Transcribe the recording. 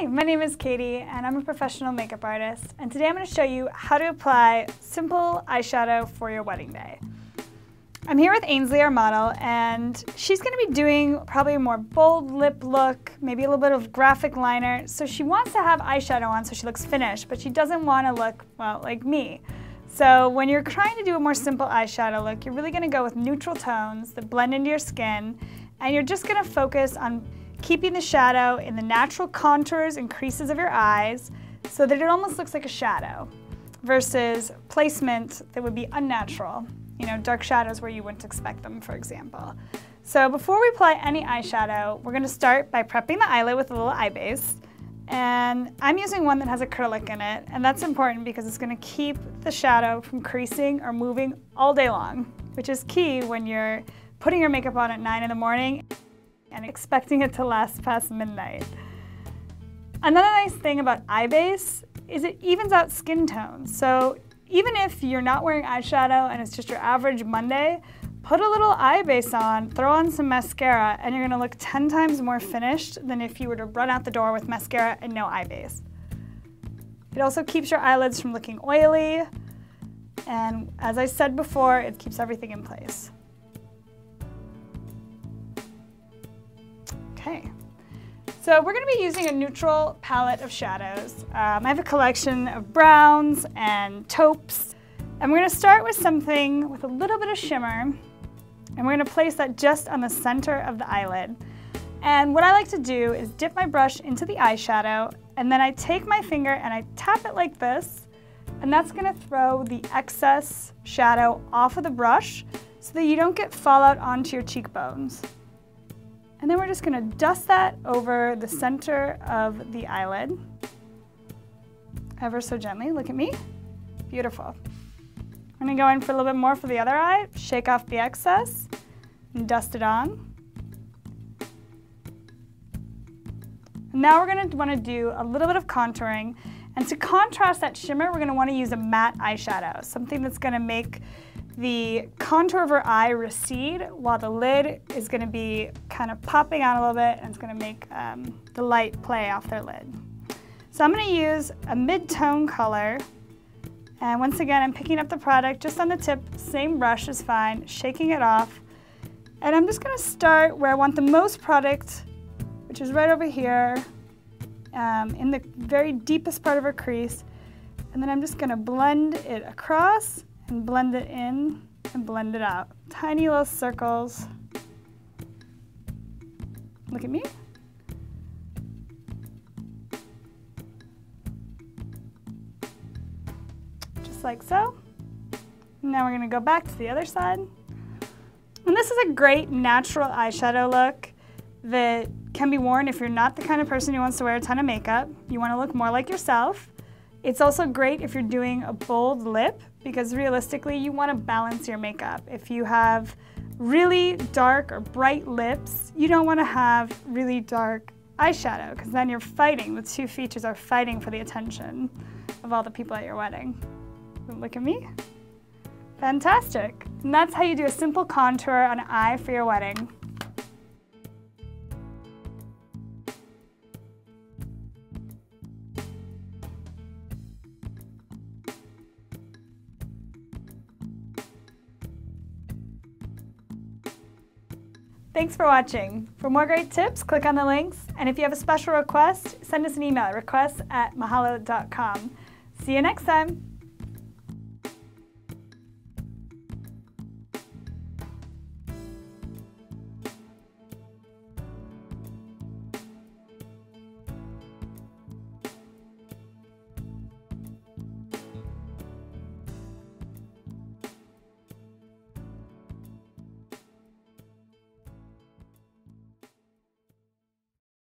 Hi, my name is Katie and I'm a professional makeup artist, and today I'm going to show you how to apply simple eyeshadow for your wedding day. I'm here with Ainsley, our model, and she's going to be doing probably a more bold lip look, maybe a little bit of graphic liner, so she wants to have eyeshadow on so she looks finished, but she doesn't want to look, well, like me. So when you're trying to do a more simple eyeshadow look, you're really going to go with neutral tones that blend into your skin, and you're just going to focus on keeping the shadow in the natural contours and creases of your eyes so that it almost looks like a shadow versus placement that would be unnatural. You know, dark shadows where you wouldn't expect them, for example. So before we apply any eyeshadow, we're going to start by prepping the eyelid with a little eye base. And I'm using one that has acrylic in it, and that's important because it's going to keep the shadow from creasing or moving all day long, which is key when you're putting your makeup on at 9 in the morning and expecting it to last past midnight. Another nice thing about eye base is it evens out skin tones. So even if you're not wearing eyeshadow and it's just your average Monday, put a little eye base on, throw on some mascara, and you're gonna look 10 times more finished than if you were to run out the door with mascara and no eye base. It also keeps your eyelids from looking oily, and as I said before, it keeps everything in place. Okay, so we're going to be using a neutral palette of shadows. I have a collection of browns and taupes, and we're going to start with something with a little bit of shimmer, and we're going to place that just on the center of the eyelid. And what I like to do is dip my brush into the eyeshadow, and then I take my finger and I tap it like this, and that's going to throw the excess shadow off of the brush so that you don't get fallout onto your cheekbones. And then we're just going to dust that over the center of the eyelid, ever so gently. Look at me. Beautiful. I'm going to go in for a little bit more for the other eye, shake off the excess, and dust it on. And now we're going to want to do a little bit of contouring. And to contrast that shimmer, we're going to want to use a matte eyeshadow, something that's going to make the contour of her eye recede while the lid is going to be kind of popping out a little bit, and it's going to make the light play off their lid. So I'm going to use a mid-tone color, and once again I'm picking up the product just on the tip, same brush is fine, shaking it off, and I'm just going to start where I want the most product, which is right over here in the very deepest part of her crease, and then I'm just going to blend it across and blend it in and blend it out. Tiny little circles. Look at me. Just like so. Now we're going to go back to the other side. And this is a great natural eyeshadow look that can be worn if you're not the kind of person who wants to wear a ton of makeup. You want to look more like yourself. It's also great if you're doing a bold lip, because realistically you want to balance your makeup. If you have really dark or bright lips, you don't want to have really dark eyeshadow, because then you're fighting. The two features are fighting for the attention of all the people at your wedding. Look at me. Fantastic. And that's how you do a simple contour on an eye for your wedding. Thanks for watching. For more great tips, click on the links, and if you have a special request, send us an email at requests@mahalodotcom. See you next time.